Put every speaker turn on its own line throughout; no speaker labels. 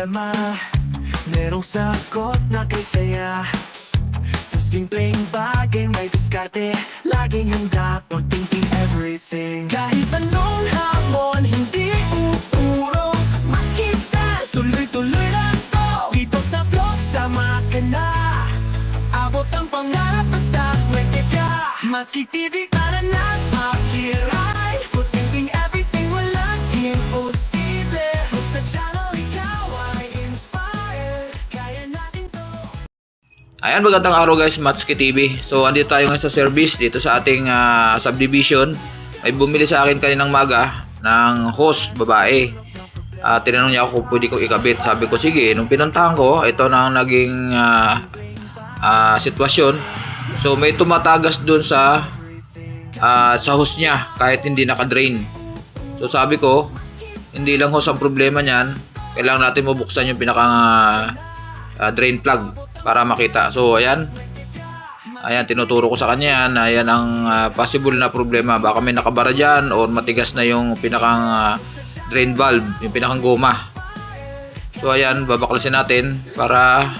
problema, merong sagot na kay saya. Sa simpleng bagay may diskarte, laging handa pag-thinking everything. Kahit anong hamon, hindi uurong makista, tuloy-tuloy lang to. Dito sa vlog, sama ka na. Abot ang pangarap, basta pwede ka. Maski TV, tara na, makiray. Pag-thinking everything, walang imposible. Sa channel, ikaw ay inspired. Kaya natin to.
Ayan, magandang araw guys, Matsuki TV. So, andito tayo ngayon sa service dito sa ating subdivision. May bumili sa akin kaninang maga ng hose, babae. Tinanong niya ako kung pwede ko ikabit. Sabi ko, sige. Nung pinuntahan ko, ito na ang naging sitwasyon. So, may tumatagas dun sa hose niya kahit hindi naka-drain. So, sabi ko, hindi lang hose ang problema niyan. Kailangan natin mabuksan yung pinakang drain plug para makita. So ayan, tinuturo ko sa kanya yan. Ayan ang possible na problema. Baka may nakabara dyan o matigas na yung pinakang drain valve, yung pinakang goma. So ayan, babaklasin natin para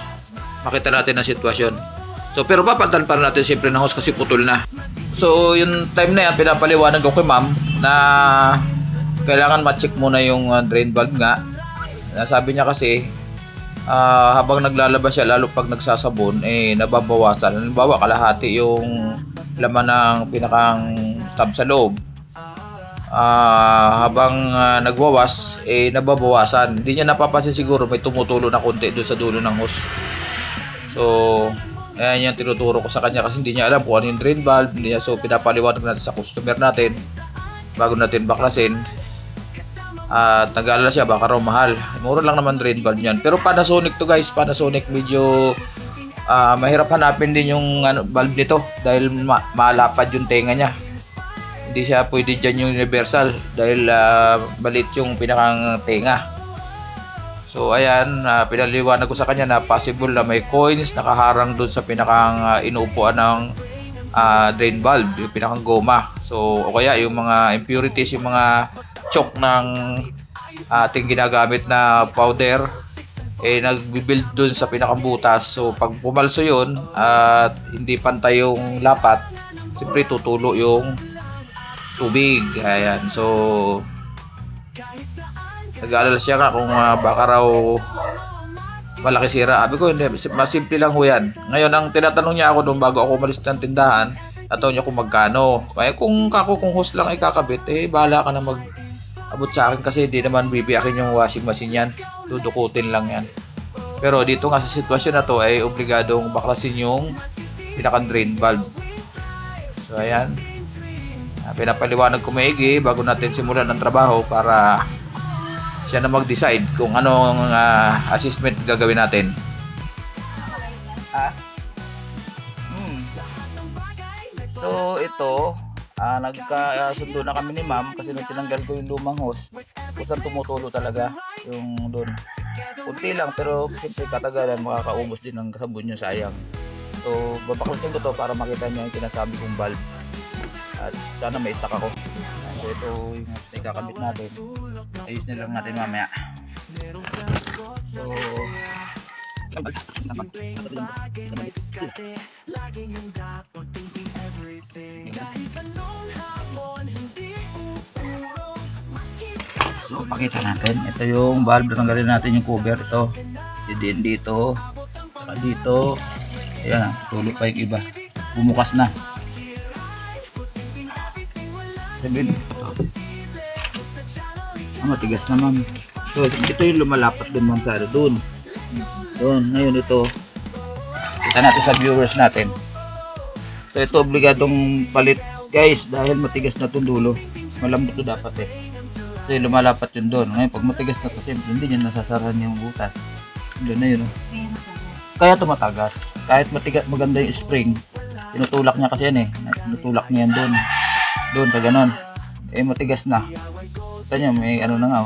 makita natin ang sitwasyon. So pero papalitan pa natin siyempre ng hose kasi putol na. So yung time na yan, pinapaliwanag ko kay ma'am na kailangan ma-check muna yung drain valve nga. Sabi niya kasi habang naglalabas siya, lalo pag nagsasabon, nababawasan. Halimbawa, kalahati yung laman ng pinakang tab sa loob. Habang nagwawas, nababawasan. Hindi niya napapansin siguro, may tumutulo na konti doon sa dulo ng hose. So, ayan yung tinuturo ko sa kanya kasi hindi niya alam kung ano yung drain valve. So, pinapaliwanag natin sa customer natin bago natin baklasin. At nag-aalala siya, baka raw mahal. Mura lang naman drain valve niyan. Pero Panasonic to guys, Panasonic medyo mahirap hanapin din yung valve nito dahil malapad yung tenga niya. Hindi siya pwede dyan yung universal dahil balit yung pinakang tenga. So ayan, pinaliwanag ko sa kanya na possible na may coins nakaharang doon sa pinakang inuupuan ng drain valve, yung pinakang goma. So o kaya yung mga impurities, yung mga choke ng ating ginagamit na powder nagbibuild dun sa pinakang butas. So pag pumalso yun at hindi pantay yung lapat, siyempre tutulo yung tubig. Ayan, so nag-aalala siya ka kung baka raw malaki sira. Sabi ko hindi, mas simple lang ho yan. Ngayon ang tinatanong niya ako doon bago ako umalis ng tindahan, ataw niya kung magkano. Kaya kung hose lang ay kakabit, bahala ka na abot sa akin kasi hindi naman bibiyakin yung washing machine yan. Dudukutin lang yan. Pero dito nga sa sitwasyon na to ay obligadong baklasin yung pinakang drain valve. So ayan, pinapaliwanag ko maigi bago natin simulan ng trabaho para siya na mag-decide kung anong assessment gagawin natin. So ito, nagkasundo na kami ni ma'am kasi nung tinanggal ko yung lumang hose, kusang tumutulo talaga yung doon. Kunti lang pero siyempre katagalan makakaubos din ng sabon yung sayang. So babaklasin ko to para makita niya yung sinasabi kong valve. At sana may stock ako. So ito yung ikakabit natin. Ayos na lang natin mamaya. So So pakita natin, ito yung valve, tanggalin natin yung cover. Ito didiin dito, saka dito. Ayan, tulo pa yung iba, bumukas na. Sabihin ito, matigas na ma'am. So ito yung lumalapat dun ma'am, sa doon. Ngayon ito, kita natin sa viewers natin. So ito obligadong palit guys dahil matigas na itong dulo. Malambot to dapat So lumalapat yun doon. Ngayon pag matigas na ito, siyempre hindi niya nasasarahan yung butas. Doon na yun. Kaya tumatagas. Kahit matigas, maganda yung spring, tinutulak niya kasi yan tinutulak niya yan doon. Doon sa ganon. Matigas na. Kita niya may ano na nga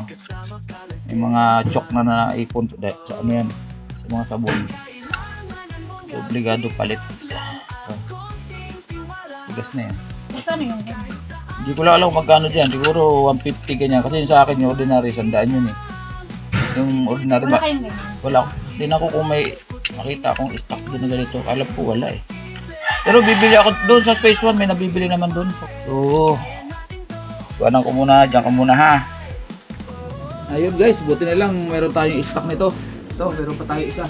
may mga choke na naipon sa ano yan, sa mga sabon. So, obligado palit. Tigas na yan.
Ano yung
Hindi ko lang alam magkano dyan. Siguro 150 ganyan. Kasi sa akin yung ordinary, 100 yun Yung ordinary
Wala kayong ganyan.
wala. Din ako kung may makita akong stock doon na ganito. Alam ko wala eh. Pero bibili ako doon sa Space One, may nabibili naman doon. So, kuhanan ko muna, diyan ka muna ha. Ayun guys, buti na lang meron tayong stock nito. Ito, meron pa tayo isa.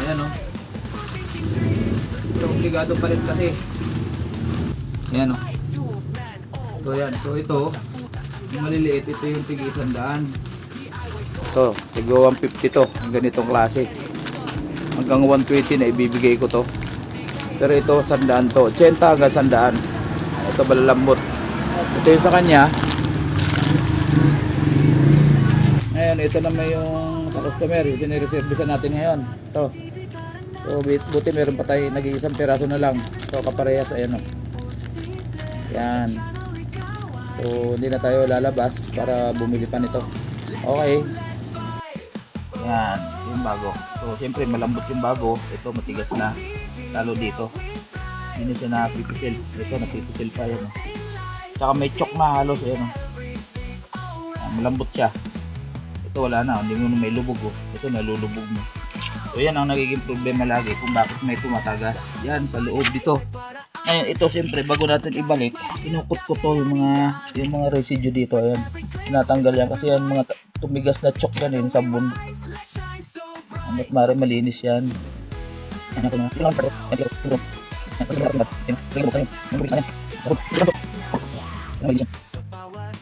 Ayan o. Ito, obligado pa rin kasi. Ayan o. So yan, so ito, yung maliliit, ito yung tig-100. Ito, siguro 150 to, yung ganitong klase. Hanggang 120 na ibibigay ko to. Pero ito, 100 to. 80 hanggang 100. Ito, malalambot. Ito yung sa kanya. Ngayon, ito naman yung sa customer. Yung sinireservisan natin ngayon. Ito. So, buti meron pa tayo. Nag-iisang piraso na lang. So, kaparehas. Ayan o. Yan. So, hindi na tayo lalabas para bumili pa nito. Okay. Yan. Yung bago. So, siyempre, malambot yung bago. Ito, matigas na. Lalo dito. Hindi na siya napipisil. Ito, napipisil pa yan. Tsaka may chok na halos. Ayan, malambot siya. Ito wala na. Hindi mo may lubog. Ito nalulubog mo. So yan ang nagiging problema lagi kung bakit may tumatagas. Yan sa loob dito. Ngayon ito siyempre bago natin ibalik, kinukot ko to yung mga residue dito. Ayan. Tinatanggal yan kasi yan mga tumigas na chok yan yung sabon. At malinis yan.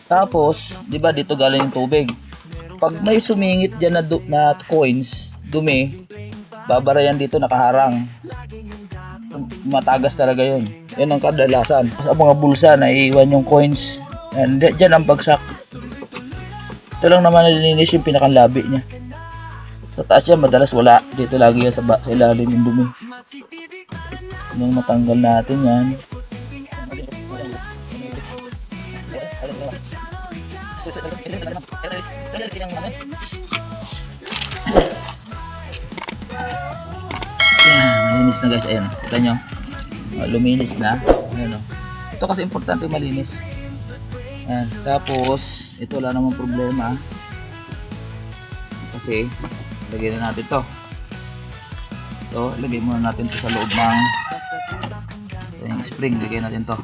Tapos, di ba dito galing yung tubig. Pag may sumingit diyan na coins, dumi, babara yan dito nakaharang. Matagas talaga 'yon. Yan ang kadalasan. Sa mga bulsa na iiwan yung coins. And diyan ang bagsak. Ito lang naman nalilinis yung pinakalabi niya. Sa taas yan, madalas wala. Dito lagi yan sa ilalim yung dumi. Nung matanggal natin yan. Malinis na guys. Ayan. Kita nyo. Luminis na. Ayan, ito kasi importante malinis. Ayan. Tapos, ito wala namang problema. Kasi, lagyan na natin to. Ito, lagay muna natin to sa loob ng yung spring. Lagay natin to.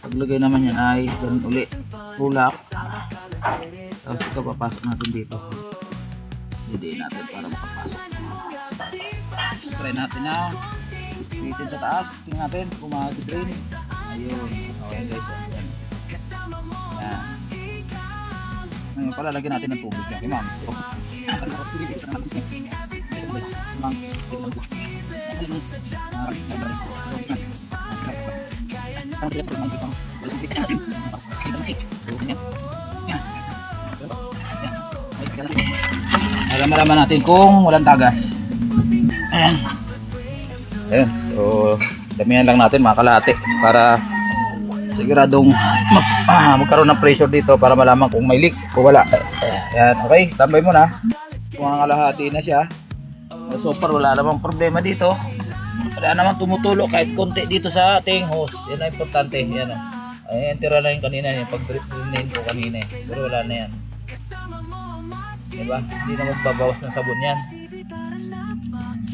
Paglagay naman yan ay ganun uli. Tulak. Tapos ito papasok natin dito. Hindi natin para makapasok. Try natin na. Bitin sa taas. Tingnan natin kung mag-drain. Ayun. Okay guys. Ayan. Ayan. Ngayon pala lagyan natin ng tubig yan. Imam. Para malaman natin kung walang tagas. Ayan. Ayan. So, damihan lang natin mga kalahati para siguradong magkaroon ng pressure dito para malaman kung may leak o wala. Ayan. Okay, standby muna. Kung ang kalahati na siya. So far wala namang problema dito. Wala namang tumutulo kahit konti dito sa ating hose. Yan ang importante. Yan o. Ayan, tira lang yung kanina yung pag-drain ko kanina eh. Pero wala na yan. Diba? Hindi na magbabawas ng sabon yan.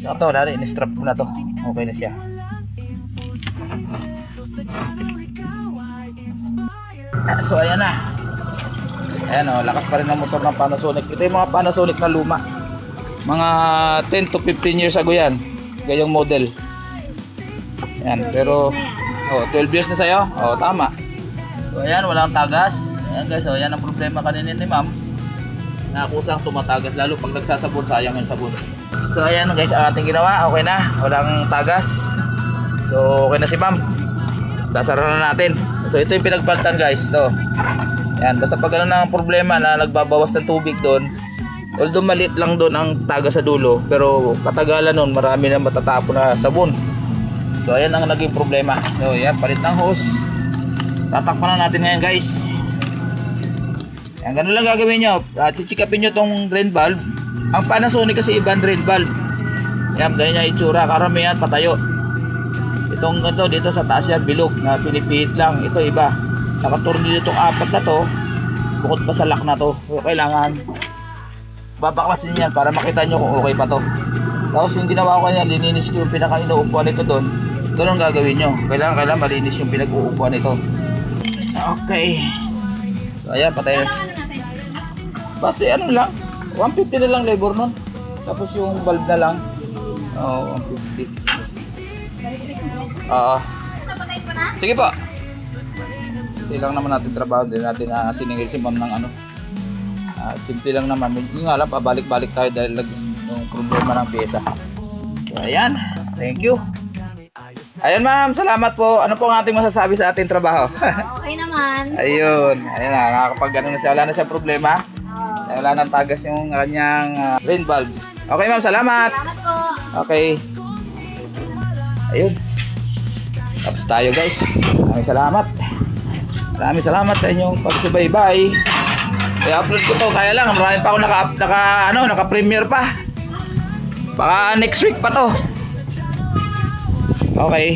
So ito, wala rin. In-strap ko na to. Okay na siya. So ayan na. Ayan o, lakas pa rin ang motor ng Panasonic. Ito yung mga Panasonic na luma. Mga 10 to 15 years ago yan. Gayong model. Yan, pero 12 years na sa'yo. Tama. So ayan, walang tagas. Ayan guys, ayan ang problema kanina ni ma'am. Nakusang tumatagas lalo pag nagsasabon, sayang yung sabon. So ayan guys, ang ating ginawa. Okay na, walang tagas. So okay na si ma'am. Sasara na natin. So ito yung pinagpalitan guys. Ito. Yan, basta pag ano na ang problema na nagbabawas ng tubig doon. Although maliit lang doon ang tagas sa dulo, pero katagalan noon marami na matatapon na sabon. So ayan ang naging problema. So yan, palit ng hose. Tatakpan na natin ngayon guys. Yan, ganun lang gagawin nyo. Chichikapin nyo tong drain valve. Ang Panasonic kasi ibang drain valve. Yan, ganyan yung itsura. Karamihan patayo. Itong ganito dito sa taas yan, bilog na pinipihit lang. Ito iba. Nakatornilyo itong apat na to. bukod pa sa lock na to. So, kailangan babaklasin yan para makita nyo kung okay pa to. Tapos yung ginawa ko kanina, lininis ko yung pinaka-inuupuan nito doon. Ganun gagawin nyo. Kailangan malinis yung pinag-uupuan nito. Okay. So ayan, patay. Base ano lang, 150 na lang labor nun. Tapos yung bulb na lang. Oo, 150. Oo. Sige po. Hindi lang naman natin trabaho. Hindi natin siningil si ma'am ng ano. Simple lang naman. Yung nga lang, pabalik-balik tayo dahil yung problema ng pyesa. So ayan, thank you. Ayan ma'am, salamat po. Ano po ang ating masasabi sa ating trabaho?
Okay naman.
Ayun, ayun na, nakakapag ano na siya, wala na siya problema. Wala nang tagas yung kanyang rain valve. Okay ma'am, salamat.
Salamat po.
Okay. Ayun. Tapos tayo guys. Maraming salamat. Maraming salamat sa inyong pagsubaybay. I-upload ko to, kaya lang marami pa ako naka-premiere pa. Baka next week pa to. Okay.